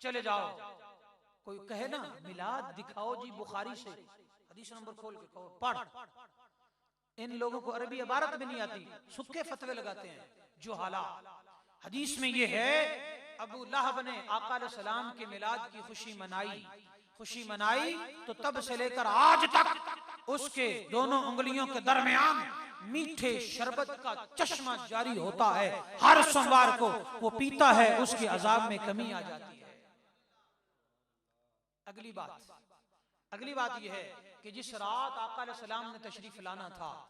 चले जाओ। कोई कहे ना मिलाद दिखाओ जी बुखारी से, हदीस नंबर खोल के कहो पढ़। इन लोगों को अरबी इबारत भी नहीं आती, सुक्के फतवे लगाते हैं जो हाला। हदीस में ये है अबू लहब ने आका अलैहिस्सलाम के मिलाद की खुशी मनाई तो तब से लेकर आज तक उसके दोनों उंगलियों के दरमियान मीठे शरबत का चश्मा जारी होता है। हर सोमवार को वो पीता है, उसके अजाब में कमी आ जाती है। अगली बात यह है कि जिस रात आका अलैहिस्सलाम ने तशरीफ लाना था,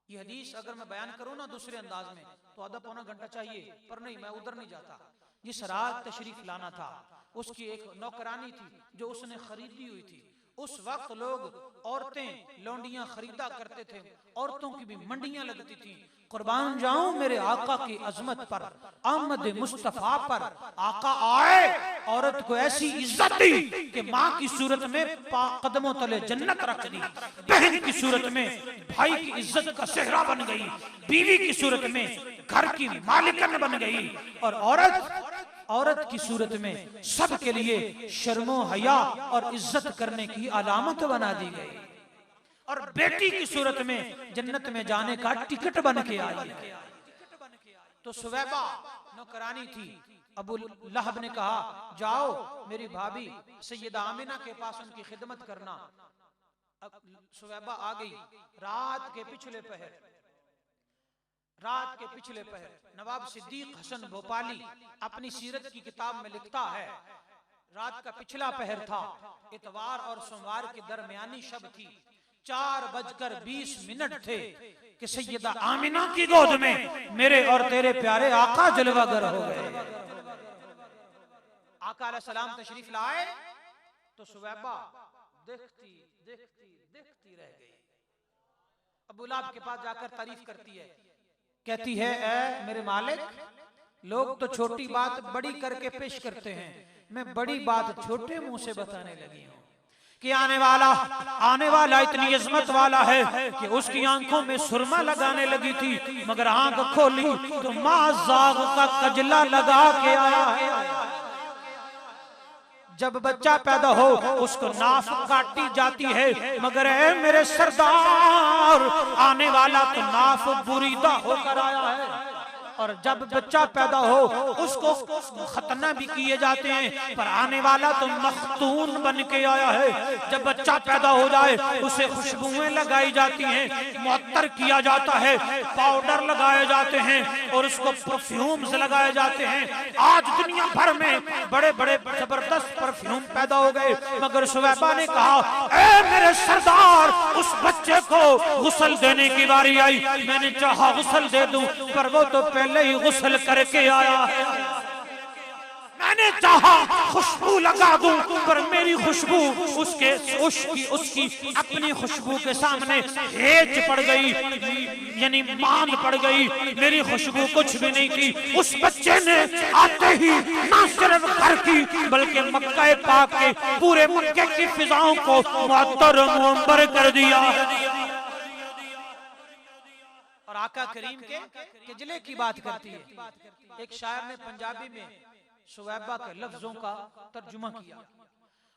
ये हदीस अगर मैं बयान करूं ना दूसरे अंदाज में तो आधा पौना घंटा चाहिए, पर नहीं, मैं उधर नहीं जाता। जिस रात तशरीफ लाना था उसकी एक नौकरानी थी जो उसने खरीदी हुई थी। उस वक्त लोग औरतें लौंडियां खरीदा करते थे, औरतों की भी मंडियां लगती थी। कुर्बान जाऊं मेरे आका की अजमत पर, आमद मुस्तफा पर। आका आए, औरत को ऐसी इज्जत दी कि माँ की सूरत में कदमों तले जन्नत रख दी, बहन की सूरत में भाई की इज्जत का सेहरा बन गई, बीवी की सूरत में घर की मालिकन बन गई, और औरत की सूरत में सबके लिए शर्मो हया और इज्जत करने की अलामत बना दी गई, और बेटी की सूरत में जन्नत में जाने का टिकट बन के आई। तो सुवैबा नौकरानी थी, अबू लहब ने कहा जाओ मेरी भाभी सैयदा आमिना के पास उनकी खिदमत करना। अब सुवैबा आ गई। रात के पिछले पहर नवाब सिद्दीक हसन भोपाली अपनी सीरत की किताब में लिखता है, रात का पिछला पहर था, इतवार और सोमवार के दरमियानी शब थी, 4:20 थे कि सैयदा आमिना की गोद में मेरे और तेरे प्यारे आका जलवागर हो गए। आका अलैहिस्सलाम तशरीफ लाए तो सुवैबा देखती रह गई। अबू लहब के पास जाकर तारीफ करती है, कहती है ऐ मेरे मालिक, लोग तो छोटी बात बड़ी करके पेश करते हैं, मैं बड़ी बात छोटे मुंह से बताने लगी हूँ कि आने वाला इतनी इज्जत वाला है कि उसकी आंखों में सुरमा लगाने लगी थी, मगर आंख खोली तो मां जाग का कजला लगा के आया है। जब बच्चा पैदा हो उसको नाफ काटी जाती है, मगर ऐ मेरे सरदार, आने वाला तो नाफ बुरीदा होकर आया है। और जब बच्चा पैदा हो उसको खतना भी किए जाते हैं, पर आने वाला तो मखतून बन के आया है। जब बच्चा पैदा हो जाए उसे खुशबुएं लगाई जाती हैं, मुअत्तर किया जाता है, पाउडर लगाए जाते हैं और उसको परफ्यूम्स लगाए जाते हैं। आज दुनिया भर में बड़े बड़े जबरदस्त परफ्यूम पैदा हो गए, मगर सुवैबा ने कहा ऐ मेरे सरदार, उस बच्चे को गुस्ल देने की बारी आई। मैंने चाहा गुस्ल दे दूं, पर वो तो पहले ही गुस्ल करके आया है। मैंने चाहा खुशबू लगा दूं, पर मेरी खुशबू उसकी अपनी खुशबू के सामने हेच पड़ गई, यानी मान पड़ गई। मेरी खुशबू कुछ भी नहीं थी। उस बच्चे ने आते ही ना सिर्फ घर की बल्कि मक्का पाक के पूरे मक्के की फिजाओं को मुअत्तर मुअम्बर कर दिया। और आका करीम के किजले की बात करती है। एक शायर ने पंजाबी में सुवैबा के लफ्जों का तर्जुमा किया।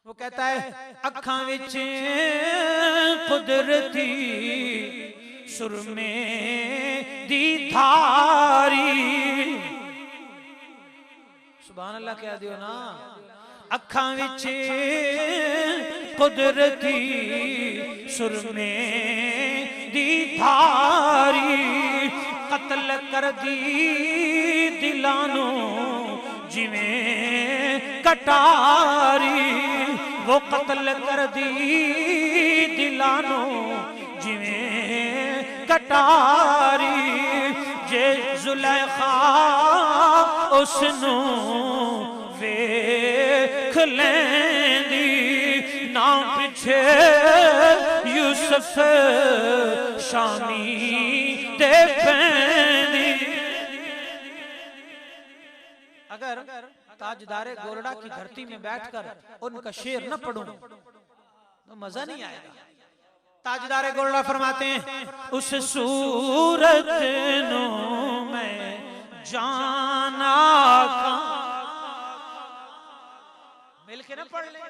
वो कहता है अखां विच कुदरती सुरमे दी धारी, सुभान अल्लाह कह दियो ना। अखां विच कुदरती सुरमे दी धारी, कत्ल कर दी दिलानो जिवें कटारी। वो कत्ल कर दी दिलानो जिवें कटारी। जे जुलेखा उसनू वेख लेंदी, ना पिछे यूसुफ शामी दे पैंदी। अगर ताजदारे गोरडा की धरती में बैठकर उनका शेर न पढ़ूं तो मजा नहीं आएगा। ताजदारे गोरडा फरमाते हैं उस सूरत नो मैं जाना मिलके ना पढ़ ले,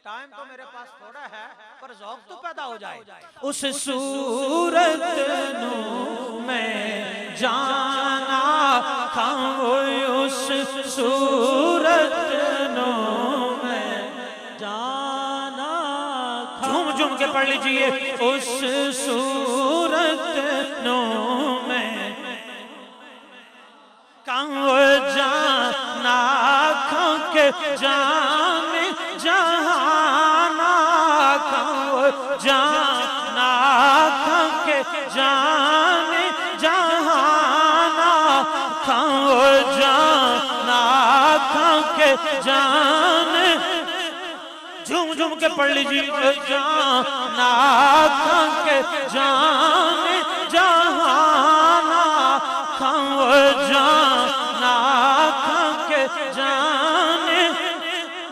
टाइम तो मेरे पास थोड़ा है पर ज़ौक़ तो पैदा हो जाए। उस सूरत नो मैं जाना खाऊं, उस सूरत नो मैं जाना, झूम झूम के पढ़ लीजिए। उस सूरत नो मैं जाना खां के जान जहाना, जाना खां के जान जहाना, जाना खां के जान, झूम झूम के पढ़ लीजिए। जाना खां के जान जहाना, जाना खां के जान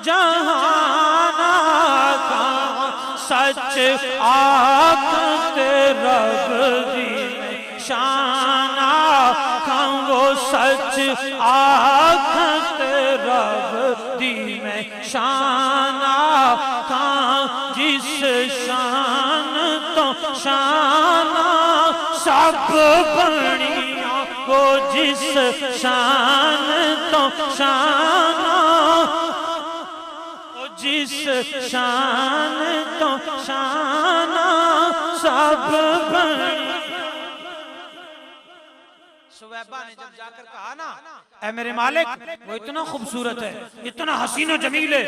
जहाना, सच आखत रब दी शाना, खां वो सच आखत रब दी में शाना, खां जिस शान तो शाना सब बनिया, वो जिस शान तो शाना, वो जिस शान तो शाना सब बनिया। सुवैबा ने जब जाकर कहा ना, ऐ मेरे मालिक वो इतना खूबसूरत है, इतना हसीन और जमील है,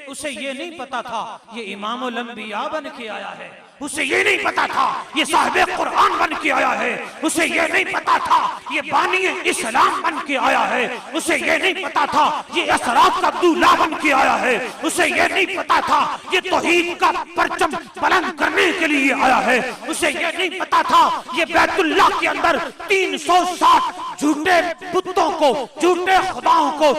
उसे ये नहीं पता था ये इमामुल अंबिया बन के आया है, उसे ये नहीं पता था ये साहिब कुरान बन के आया है, उसे ये नहीं पता था ये बानी इस्लाम बन के आया है, उसे ये नहीं पता था ये असरात का दूल्हा बन के आया है, उसे ये नहीं पता था ये तौहीद का परचम बुलंद करने के लिए आया है, उसे ये नहीं पता था ये बैतुल्लाह के अंदर 360 झूठे बुतों को, झूठे खुदाओं को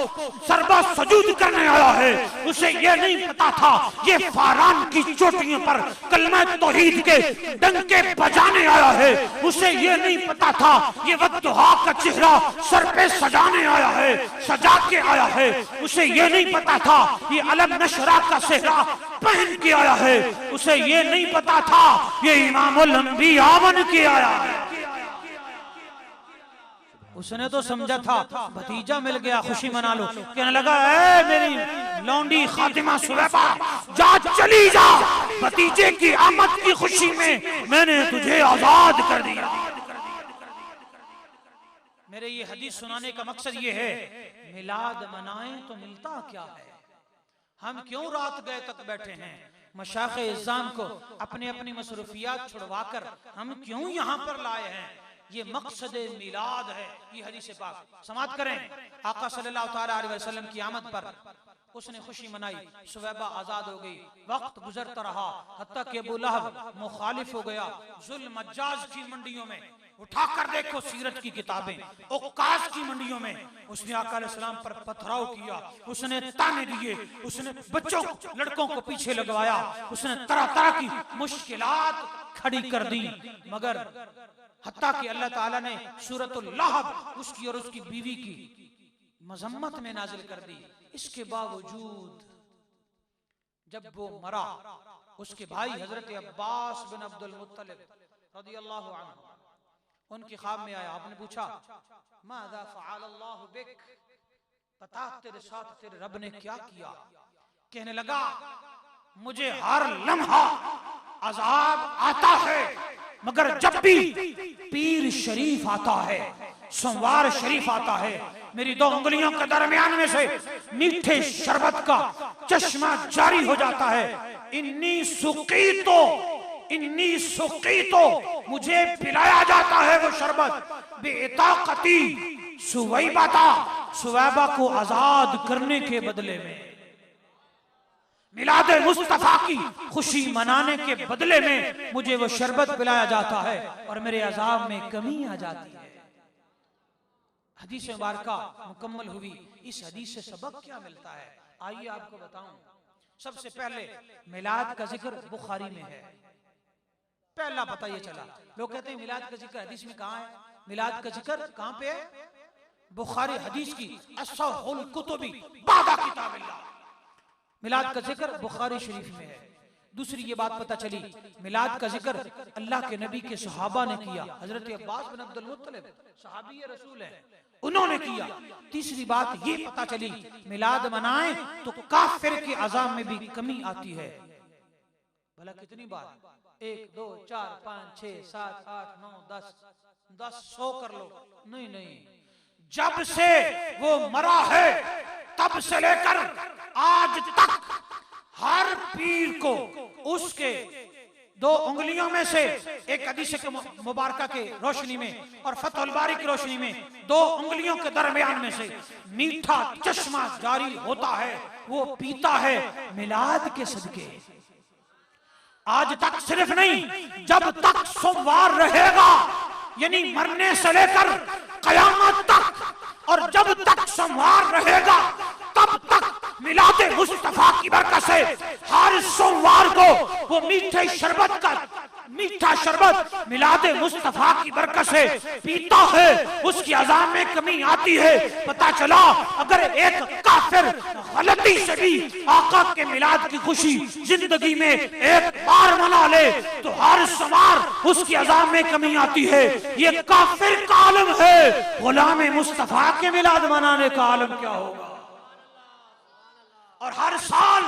सरबा सजूद करने आया है, उसे ये नहीं पता था ये फारान की चोटियों पर कलमा तौहीद के डंके बजाने आया है, उसे ये नहीं पता था ये वद्दुहा का चेहरा सर पे सजाने आया है, सजा के आया है, उसे ये नहीं पता था ये अलम नशरा का सेहरा पहन के आया है, उसे ये नहीं पता था ये इमामुल अंबिया बन के आया है। उसने तो समझा था भतीजा मिल गया खुशी मना लो, कहने लगा ऐ मेरी लौंडी खातिमा सुवैबा जा, चली जा, भतीजे की आमद की खुशी में मैंने तुझे आजाद कर दिया। मेरे ये हदीस सुनाने का मकसद ये है, मिलाद मनाएं तो मिलता क्या है, हम क्यों रात गए तक बैठे हैं, मशाइख़ इज़्ज़ाम को अपने अपनी मसरूफियात छुड़वाकर हम क्यों यहाँ पर लाए हैं, ये मकसद मिलाद है। ये हदीस पाक समाप्त करें। आका सल्लल्लाहु ताला अलैहि वसल्लम की आमद पर उसने खुशी मनाई, सुवैबा आजाद हो गई, वक्त गुजरता रहा, हत्ता कि अबू लहब मुखालिफ हो गया। जुल्म मज्जाज की मंडियों में उठाकर देखो सीरत की किताबें, उक्कास की मंडियों में उसने आका अलैहिस्सलाम पर पथराव किया, उसने ताने दिए, उसने बच्चों लड़कों को पीछे लगवाया, उसने तरह तरह की मुश्किलात खड़ी कर दी, मगर हत्ता कि अल्लाह ताला ने सूरतुल लहब उसकी और उसकी बीवी की मजम्मत में नाजिल कर दी। इसके बावजूद जब वो मरा, उसके भाई हजरत अब्बास बिन अब्दुल मुत्तलिब रदियल्लाहु अन्हु उनके ख्वाब में आया, आपने पूछा माज़ा फ़अल अल्लाहु बिक, बता तेरे साथ तेरे रब ने क्या किया। कहने लगा मुझे हर लम्हा अज़ाब आता है, मगर जब भी पीर शरीफ आता है, सोमवार शरीफ आता है, मेरी दो उंगलियों के दरमियान में से मीठे शरबत का चश्मा जारी हो जाता है। इन्नी सुकी तो मुझे पिलाया जाता है वो शरबत बेताकती सुवैबा को आजाद करने के बदले में, मिलाद मुस्तफा की खुशी मनाने के बदले में मुझे वो शरबत पिलाया जाता है और मेरे अजाब में कमी आ जाती है। हदीस मुबारका मुकम्मल हुई। इस हदीस से सबक क्या मिलता है, आइए आपको बताऊं। सबसे पहले मिलाद का जिक्र बुखारी में है, पहला पता ये चला। लोग कहते हैं मिलाद का जिक्र हदीस में कहाँ है, मिलाद का जिक्र कहाँ पे है, बुखारी हदीस की अस्सहुल कुतुबी बादा किताबिल्लाह, मिलाद का जिक्र बुखारी शरीफ में है। दूसरी ये बात पता चली, मिलाद का जिक्र अल्लाह के नबी के सहाबा ने किया। हजरत अब्बास बिन अब्दुल मुत्तलिब सहाबी रसूल है, उन्होंने किया। तीसरी बात ये पता चली, मिलाद मनाएं तो काफिर के अज़ाब में भी कमी आती है। भला कितनी बार? 1 2 4 5 6 7 8 9 10 100 कर लो। नहीं नहीं, जब से वो मरा है तब से लेकर आज तक हर पीर को उसके 2 उंगलियों में से, एक हदीस के मुबारका के रोशनी में और फतहुल बारी की रोशनी में, 2 उंगलियों के दरमियान में से मीठा चश्मा जारी होता है, वो पीता है मिलाद के सदके। आज तक सिर्फ नहीं, जब तक सोमवार रहेगा, यानी मरने से लेकर कयामत तक, और जब तक सोमवार रहेगा तब तक मिलादे मुस्तफा की बरकत से हर सोमवार को वो मीठा शरबत मिलादे मुस्तफा की बरकत से पीता है, उसकी अज़ाब में कमी आती है। पता चला अगर एक काफिर गलती से भी आका के मिलाद की खुशी जिंदगी में एक बार मना ले तो हर सोमवार उसकी अज़ाब में कमी आती है। ये काफिर का आलम है, गुलाम मुस्तफा के मिलाद मनाने का आलम क्या होगा। और हर साल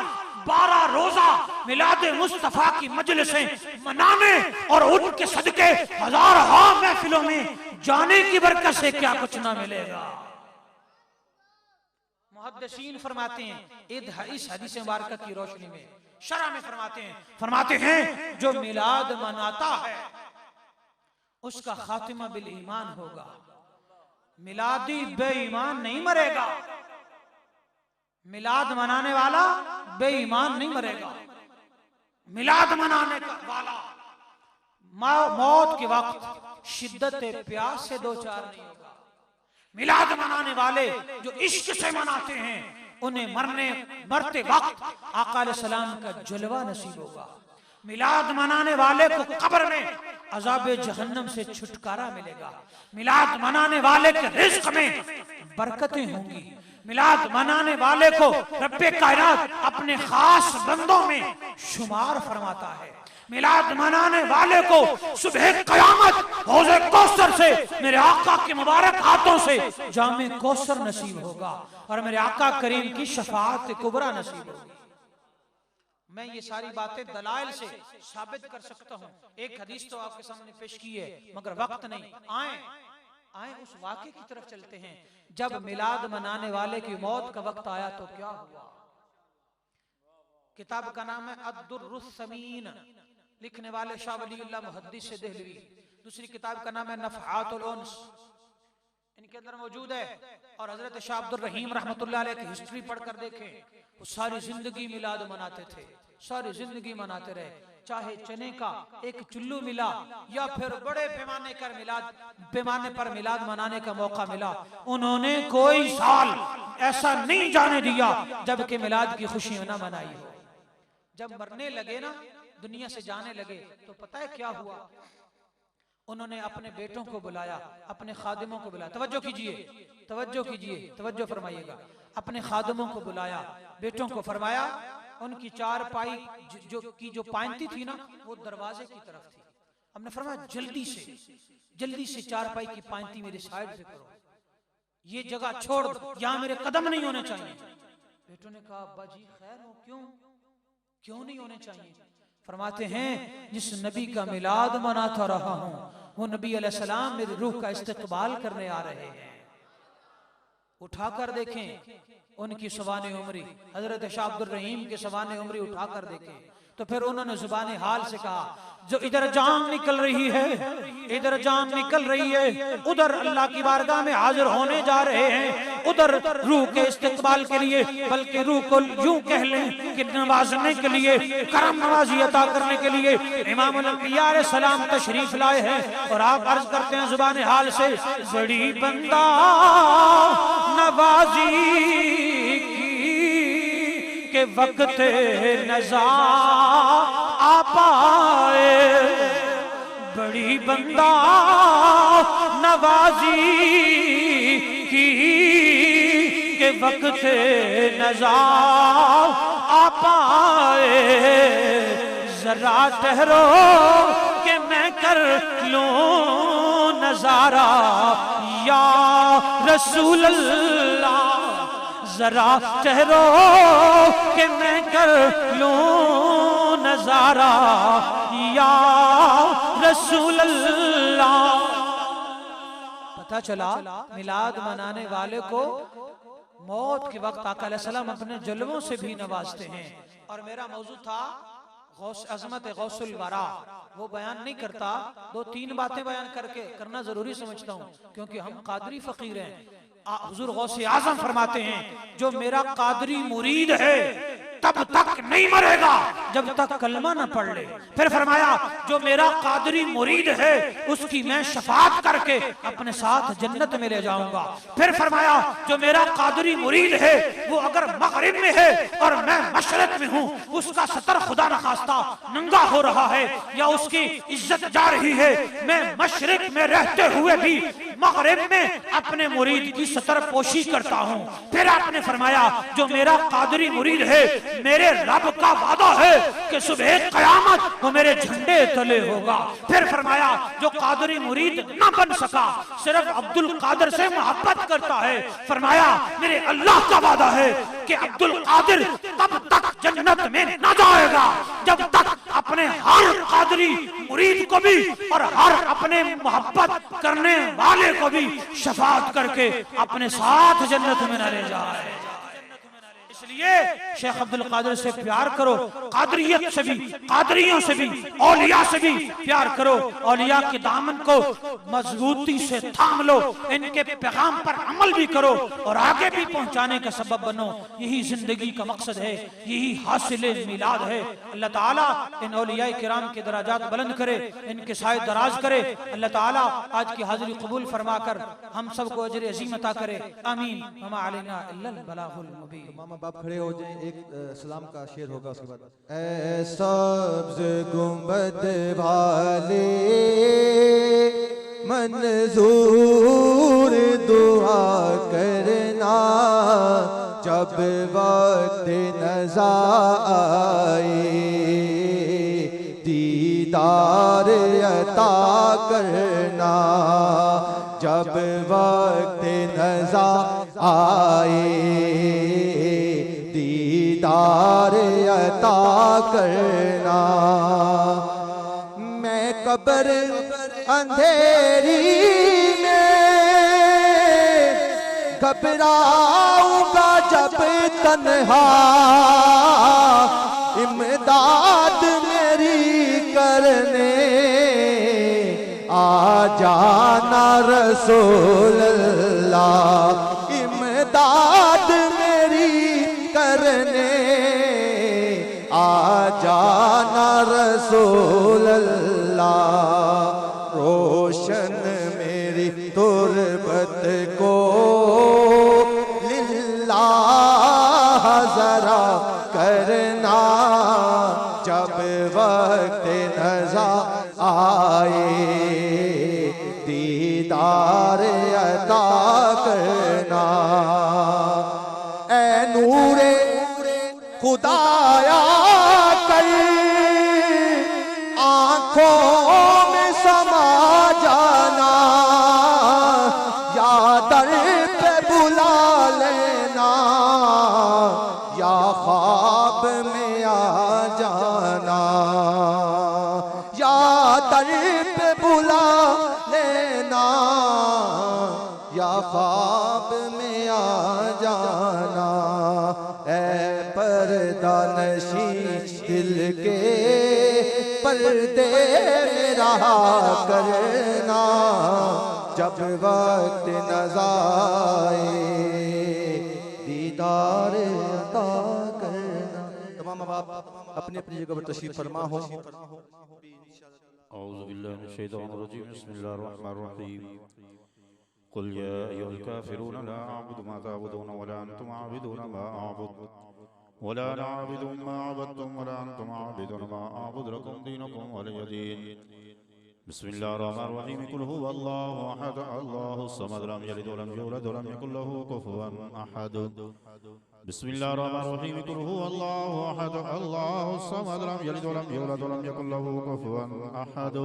12 रोजा मिलाद मुस्तफा की मजलिसें मनाने और उनके सदके हजारों महफिलों में जाने की बरकत से क्या कुछ ना मिलेगा। मुहद्दिसीन फरमाते हैं इस हदीस मुबारक की रोशनी में, शरह में फरमाते हैं जो मिलाद मनाता है उसका खातिमा बिल ईमान होगा। मिलादी बेईमान नहीं मरेगा, मिलाद मनाने वाला बेईमान नहीं मरेगा। मिलाद मनाने वाला मौत के वक्त शिद्दत प्यास से दो चार नहीं होगा। मिलाद मनाने वाले जो इश्क से मनाते हैं उन्हें मरते वक्त आका अलैहिस्सलाम का जलवा नसीब होगा। मिलाद मनाने वाले को कब्र में अज़ाब जहन्नम से छुटकारा मिलेगा। मिलाद मनाने वाले के रिज़्क़ में बरकतें होंगी। मिलाद मनाने वाले को रब्बे कायनात अपने खास बंदों में शुमार फरमाता है। मिलाद मनाने वाले को सुबह कयामत हौज़े कौसर से मेरे आका के मुबारक हाथों से जामे कौसर नसीब होगा और मेरे आका करीम की शफाअत कुबरा नसीब होगी। मैं ये सारी बातें दलाइल से साबित कर सकता हूँ। एक हदीस तो आपके सामने पेश की है मगर वक्त नहीं। आए उस वाक़े की तरफ चलते हैं। जब मिलाद मनाने वाले की मौत का वक्त आया तो क्या हुआ। किताब का नाम है अद्दुर्रुस समीन, लिखने वाले शाह वलीउल्लाह मुहद्दिस देहलवी। दूसरी किताब का नाम है नफ़हातुल उन्स, इनके अंदर मौजूद है। और हजरत शाह अब्दुल रहीम रहमतुल्लाह अलैह की हिस्ट्री पढ़कर देखें, वो सारी जिंदगी मिलाद मनाते थे, सारी जिंदगी मनाते रहे। चाहे चने का एक चुल्लू मिला या फिर बड़े पैमाने पर मिलाद मनाने का मौका मिला, उन्होंने कोई साल ऐसा नहीं जाने दिया जबकि मिलाद की खुशी न मनाई हो। जब मरने लगे ना, दुनिया से जाने लगे, तो पता है क्या हुआ। उन्होंने अपने बेटों को बुलाया, अपने खादिमों को बुलाया। तवज्जो कीजिए, तवज्जो फरमाइएगा। अपने खादिमों को बुलाया, बेटों को फरमाया उनकी चारपाई जो पायंती थी ना वो दरवाजे की तरफ थी। हमने फरमाया जल्दी से चारपाई की पायंती मेरे साइड पे करो, ये जगह छोड़ दो, यहाँ मेरे कदम नहीं होने चाहिए। बेटों ने कहा अब्बा जी खैर हो, क्यों नहीं होने चाहिए। फरमाते हैं जिस नबी का मिलाद मनाता रहा हूँ वो नबी अलैहिस्सलाम मेरी रूह का इस्तकबाल करने आ रहे हैं। उठाकर देखें उनकी ज़ुबान उमरी, हजरत शाह अब्दुल रहीम के ज़ुबान उमरी उठाकर देखें तो फिर उन्होंने ज़ुबान हाल से कहा जो इधर जान निकल रही है, उधर अल्लाह की बारगाह में हाजिर होने जा रहे हैं, उधर रूह के इस्तकबाल के लिए, बल्कि रूह को यूं कह लें कि नवाजने के लिए, करम नवाजी अता करने के लिए इमामुल अंबिया अलैहि सलाम तशरीफ लाए हैं। और आप अर्ज करते हैं ज़ुबान हाल से, बड़ी बंदा नवाजी के वक्त नज़ा आ पाए, बड़ी बंदा नवाजी की के वक्त नज़ा आ पाए, जरा ठहरो कि मैं कर लूं नजारा या रसूल अल्लाह, जरा ठहरो कि मैं कर लूं नजारा या रसूल अल्लाह। पता चला मिलाद मनाने वाले को मौत के वक्त आका अलैहिस्सलाम अपने जलवों से भी नवाजते हैं। और मेरा मौजू था गौस अज़मत गौसुल वरा, वो बयान नहीं करता, दो तीन बातें बयान करके करना जरूरी समझता हूँ, क्योंकि हम कादरी फकीर हैं। हुजूर गौसे आजम फरमाते हैं जो मेरा कादरी मुरीद है तब तक नहीं मरेगा जब तक कलमा न पढ़ ले। फिर फरमाया जो मेरा कादरी मुरीद है उसकी मैं शफाअत करके अपने साथ जन्नत में ले जाऊंगा। फिर फरमाया जो मेरा कादरी मुरीद है वो अगर मगरिब में है और मैं मशरक में हूँ, उसका सतर खुदा न खास्ता नंगा हो रहा है या उसकी इज्जत जा रही है, मैं मशरक में रहते हुए भी मगरिब में अपने मुरीद की सतर पोशी करता हूँ। फिर आपने फरमाया जो मेरा कादरी मुरीद है मेरे रब का वादा है कि सुबह कयामत वो मेरे झंडे तले होगा। फिर फरमाया जो कादरी मुरीद न बन सका, सिर्फ अब्दुल कादिर से मोहब्बत करता है, फरमाया मेरे अल्लाह का वादा है कि अब्दुल कादिर तब तक जन्नत में न जाएगा जब तक अपने हर कादरी मुरीद को भी और हर अपने मोहब्बत करने वाले को भी शफाअत करके अपने साथ जन्नत में न ले जाए। इसलिए शेख अब्दुल कादिर से प्यार करो, कादरियत से भी, कादरियों से भी, औलिया से भी प्यार करो। औलिया के दामन को मजबूती से थाम लो, इनके पैगाम पर अमल भी करो और आगे भी पहुंचाने का सबब बनो। यही जिंदगी का मकसद है, यही हासिल मिलाद है। अल्लाह ताला इन औलिया किराम के दराजात बुलंद करे, इनके साए दराज करे। अल्लाह ताला आज की हाजिरी कबूल फरमाकर हम सबको अजर अजीम अता करे। आमीन। वमा अलैना इल्लल बलागुल मुबीन। आप खड़े हो जाएं, एक सलाम का शेर होगा उसके बाद। ऐ सब्ज़ गुंबद वाले मंजूर दुआ करना, जब वक्त नज़ा आए दीदार अता करना, जब वक्त नज़ा आए दीदार अता करना। मैं कब्र अंधेरी में घबराऊंगा जब तन्हा, इमदाद मेरी करने आ जाना रसूल अल्लाह, इमदाद मेरी करने आ जाना रसूल अल्लाह। रोशन मेरी तुरबत को लिल्लाह जरा करना, जब वक्त नज़ा आए दीदार अता करना। ऐ नूरे खुदाया कर आँखों में समा जाना, या दर पे बुला लेना, या ख्वाब में आ जाना, या दर पे बुला लेना, या ख्वाब में आ जाना। ऐ पर्दा नशी दिल के पर्दे रहा करना, जब वक्त नज़ा आए दीदार अता करना। तमाम बाप अपनी अपनी जगह पर तशरीफ फरमा हो। औज़ु बिल्लाहि मिनश शैतानिर रजीम। बिस्मिल्लाहिर रहमानिर रहीम। कुल या अय्युहल काफिरून ला अअबुदु मा तअबुदून वला अंतुम आबिदून मा अअबुदु वला अना आबिदुम मा अबदतुम वला अंतुम आबिदून मा अअबुदु लकुम दीनुकुम वलिय दीन। बिस्मिल्लाहिर्रहमानिर्रहीम कुल हुवल्लाहु अहद अल्लाहुस समद लम यलिद वलम यूलद वलम यकुल लहू कुफुवन अहद बिस्मिल्लाहिर्रहमानिर्रहीम कुल हुवल्लाहु अहद अल्लाहुस समद लम यलिद वलम यूलद वलम यकुल लहू कुफुवन अहद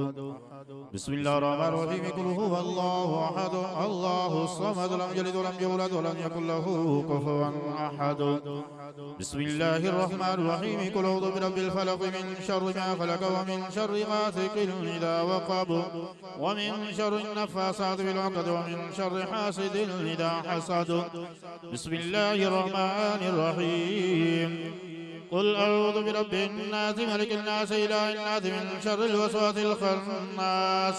बिस्मिल्लाहिर्रहमानिर्रहीम कुल हुवल्लाहु अहद अल्लाहुस समद लम यलिद वलम यूलद वलम यकुल लहू कुफुवन अहद बिस्मिल्लाहिर्रहमानिर्रहीम कुल अऊज़ु बिरब्बिल फलक़ मिन शर्रि मा खलक़ व मिन शर्रि गासिक़िन इज़ा वक़ब व मिन शर्रि नफ़्फ़ासाति फ़िल उक़द व मिन शर्रि हासिदिन इज़ा हसद बिस्मिल्लाहिर्रहमानिर्रहीम कुल अऊज़ु बिरब्बिन नास मलिकिन नास इलाहिन नास मिन शर्रिल वसवासिल खन्नास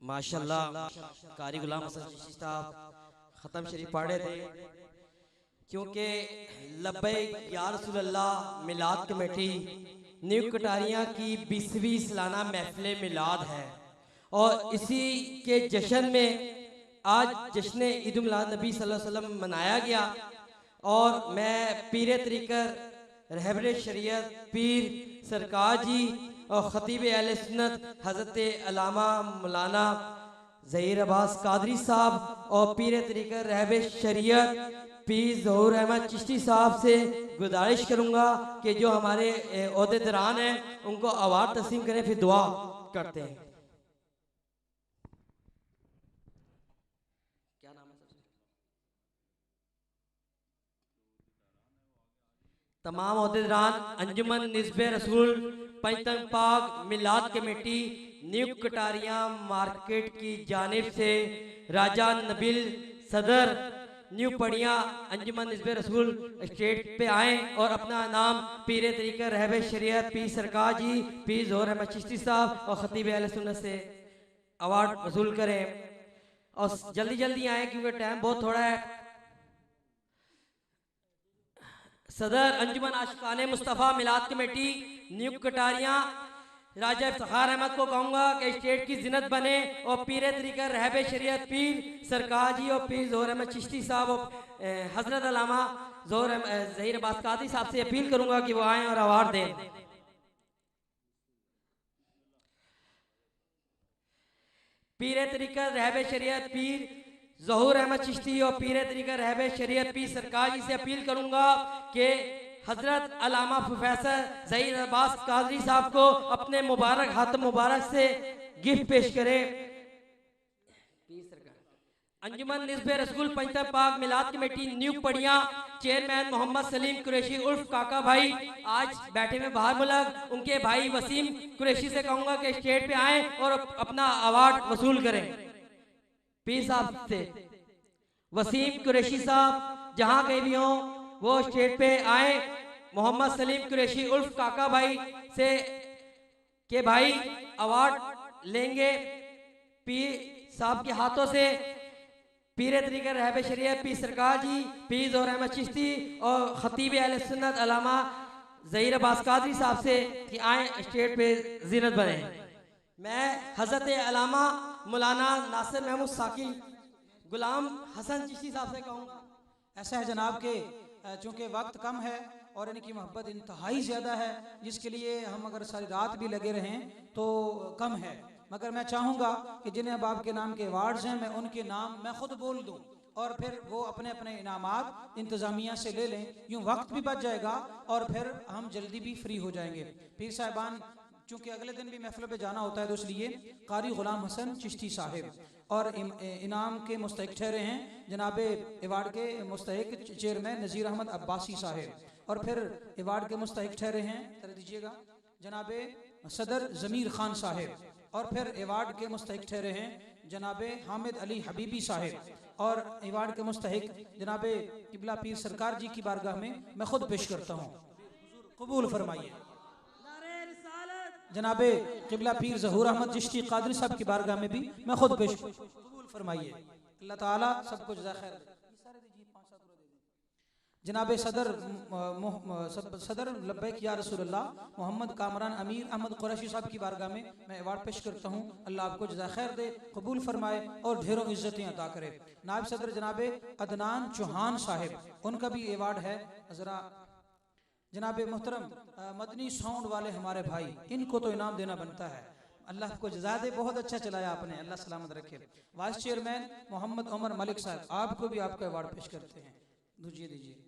माशाल्लाह कारी गुलाम हसन चिश्ती साहब ख़त्म शरीफ पढ़ रहे थे क्योंकि लब्बैक या रसूल अल्लाह मिलाद कमेटी न्यू कटारियाँ की 20वीं सालाना महफिल मिलाद है और इसी के जश्न में आज जश्न ईद मिलाद नबी सल्लल्लाहु अलैहि वसल्लम मनाया गया और मैं पीर तरीक़त रहबर शरीयत पीर सरकार जी और ख़तीब अहले सुन्नत हज़रत अल्लामा मौलाना ज़हीर अब्बास कादरी साहब और पीर तरीक़त रहबर शरीयत पीर ज़हूर अहमद चिश्ती साहब से गुजारिश करूँगा कि जो हमारे ओहदेदारान हैं उनको अवार्ड तस्लीम करें, फिर दुआ करते हैं। क्या नाम है? तमाम ओहदेदारान अंजुमन निस्बे रसूल पंचतन पाक मिलाद कमेटी न्यू कटारियाँ मार्केट की जानिब से राजा नबील सदर न्यू पड़िया अंजुमन निस्बे रसूल स्टेट पे आए और अपना नाम पीर तरीक़त रहबर शरीयत पीर सरकार जी पीर ज़हूर अहमद चिश्ती साहब और ख़तीब अहले सुन्नत से अवार्ड वसूल करें और जल्दी जल्दी आए क्योंकि टाइम बहुत थोड़ा है। सदर अंजुमन आशिकाने मुस्तफ़ा मिलाद कमेटी न्यू कटारियाँ राजा इफ्तिखार अहमद को कहूँगा कि स्टेट की जिन्नत बने और पीर तरीक़त रहबर शरीयत पीर सरकार जी और पीर ज़हूर अहमद चिश्ती साहब और हज़रत अल्लामा ज़हीर अब्बास कादरी साहब से अपील करूँगा कि वो आएँ और अवार्ड दें। पीर तरीक़त रहबर शरीयत पीर ज़हूर अहमद चिश्ती और पीर तरीक़त रहबर शरीयत पीर सरकार जी से अपील करूँगा कि हजरत अल्लामा प्रोफेसर ज़हीर अब्बास कादरी साहब को अपने मुबारक हाथ मुबारक से गिफ्ट पेश करें। अंजुमन निस्बे रसूल पंचतन पाक मिलाद कमेटी न्यू पड़िया चेयरमैन मोहम्मद सलीम कुरैशी उर्फ काका भाई आज बैठे में बाहर मुल्क, उनके भाई वसीम कुरैशी से कहूंगा कि स्टेज पे आए और अपना अवार्ड वसूल करें। पीर साहब से वसीम कुरैशी साहब जहां कहीं भी हो वो स्टेज पे आए। मोहम्मद सलीम कुरैशी उर्फ काका भाई से के भाई अवार्ड लेंगे पीर साहब के हाथों से। पीर तरीक़ा रहब शरीयत पीर सरकार जी, पीर ज़ोहर अहमद चिश्ती और खतीब अहले सुन्नत अल्लामा ज़हीर अब्बास कादरी साहब से कि आए स्टेज पे ज़ीनत बने। मैं हज़रत अल्लामा मौलाना नासिर महमूद साकी गुलाम हसन चिश्ती साहब से कहूँगा। ऐसा है जनाब के चूँकि वक्त कम है और इनकी मोहब्बत इंतहाई ज़्यादा है, जिसके लिए हम अगर सारी रात भी लगे रहें तो कम है, मगर मैं चाहूँगा कि जिन्हें अब आपके नाम के अवार्ड्स हैं मैं उनके नाम मैं ख़ुद बोल दूँ और फिर वो अपने अपने इनामात इंतज़ामिया से ले लें, यूँ वक्त भी बच जाएगा और फिर हम जल्दी भी फ्री हो जाएंगे। पीर साहिबान चूँकि अगले दिन भी महफिल पे जाना होता है तो इसलिए कारी गुलाम हसन चिश्ती साहिब और इनाम के मुस्तहिक ठहरे हैं जनाब अवार्ड के मुस्तहिक चेयरमैन नज़ीर अहमद अब्बासी साहिब और फिर अवार्ड के मुस्तहिक ठहरे हैं कर दीजिएगा जनाब सदर ज़मीर खान साहिब और फिर अवार्ड के मुस्तहिक ठहरे हैं जनाब हामिद अली हबीबी साहिब और अवार्ड के मुस्तहिक जनाब किबला पीर सरकार जी की बारगाह में मैं खुद पेश करता हूँ। कबूल फरमाइए जनाब किबला पीर ज़हूर अहमद चिश्ती कादरी साहब की बारगाह में भी मैं खुद पेश कबूल फरमाइए। अल्लाह ताला सबको जज़ा खैर दे। जनाब सदर लब्बैक या रसूलल्लाह मोहम्मद कामरान अमीर अहमद कुरैशी साहब की बारगाह में मैं अवार्ड पेश करता हूँ। अल्लाह आपको जज़ा खैर दे, कबूल फरमाए और ढेरों इज़्ज़तें अता करे। नायब सदर जनाब अदनान चौहान साहिब उनका भी अवार्ड है। ज़रा जनाब मोहतरम मदनी साउंड वाले हमारे भाई, इनको तो इनाम देना बनता है। अल्लाह को जज़ा दे, बहुत अच्छा चलाया आपने, अल्लाह सलामत रखे। वाइस चेयरमैन मोहम्मद उमर मलिक साहब आपको भी आपका अवार्ड पेश करते हैं, दीजिए।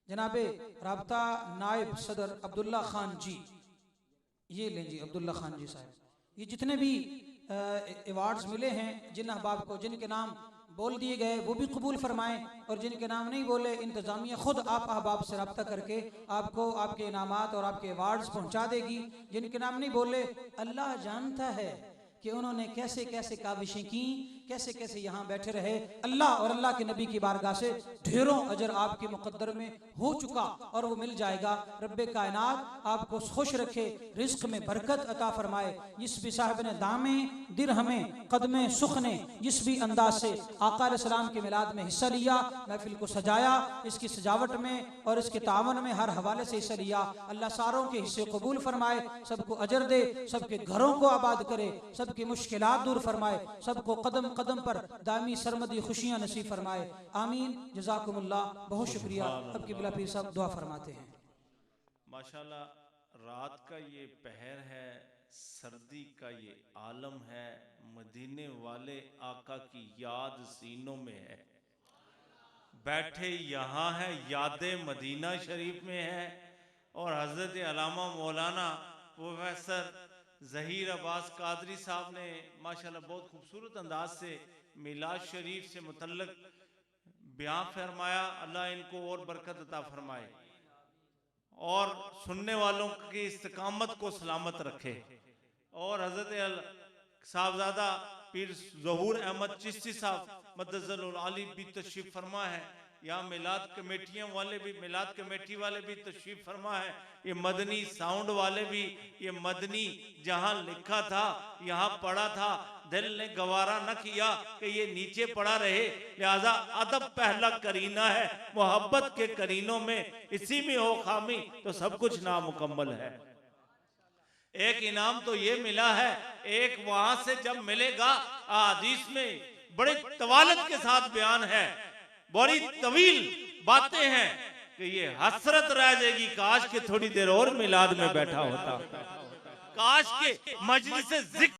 जनाबे राब्ता नायब सदर अब्दुल्ला खान जी, ये लें जी अब्दुल्ला खान जी साहब। ये जितने भी अवार्ड्स मिले हैं जिन अहबाब को जिनके नाम बोल दिए गए वो भी कबूल फरमाएं और जिनके नाम नहीं बोले इंतज़ामिया खुद आप अहबाब से रब्ता करके आपको आपके इनामात और आपके अवार्ड्स पहुंचा देगी। जिनके नाम नहीं बोले अल्लाह जानता है कि उन्होंने कैसे कैसे काविशें की, कैसे कैसे यहाँ बैठे रहे। अल्लाह और अल्लाह के नबी की बारगाह से ढेरों अजर आपके मुकद्दर में हो चुका और वो मिल जाएगा। रब्बे कायनात आपको खुश रखे, रिज्क में बरकत अता फरमाए। जिस भी साहिब ने दामे दिरहमे कदमे सुख ने जिस भी अंदाज से आका अलैहिस्सलाम के मिलाद में हिस्सा लिया, महफिल को सजाया, इसकी सजावट में और इसके तावन में हर हवाले से हिस्सा लिया, अल्लाह सारों के हिस्से कबूल फरमाए, सबको अजर दे, सबके घरों को आबाद करे, सबकी मुश्किलात दूर फरमाए, सबको कदम कदम पर दामी सरमदी खुशियां नसीब फरमाए। आमीन। जज़ाकुमुल्लाह। बहुत शुक्रिया। अब किबला पीर साहब दुआ फरमाते हैं। माशाल्लाह रात का ये पहर है, सर्दी का ये आलम है, मदीने वाले आका की याद सीनों में है। बैठे यहाँ है, याद मदीना शरीफ में है और हजरत अल्लामा मौलाना प्रोफेसर ज़हीर अब्बास कादरी साहब ने माशाल्लाह बहुत खूबसूरत अंदाज से मिलाद शरीफ से मुतल्लक बयां फरमाया। अल्लाह इनको और बरकत अता फरमाए और सुनने वालों की इस्तिकामत को सलामत रखे। और हजरत साहबजादा पीर ज़हूर अहमद चिश्ती साहब मदज़्ज़ल आली भी तशरीफ फरमा है। यहाँ मिलाद कमेटियाँ वाले भी, मिलाद कमेटी वाले भी तशरीफ फरमा है। ये मदनी साउंड वाले भी, ये मदनी जहाँ लिखा था यहाँ पढ़ा था, दिल ने गवारा न किया कि ये नीचे पड़ा रहे, लिहाजा अदब पहला करीना है, मोहब्बत के करीनों में इसी में हो खामी तो सब कुछ नामुकम्मल है। एक इनाम तो ये मिला है, एक वहां से जब मिलेगा हदीस में बड़े तवालत के साथ बयान है, बड़ी तवील बातें हैं कि ये हसरत रह जाएगी काश के थोड़ी देर और मिलाद में बैठा होता, काश के मजलिस जिक्र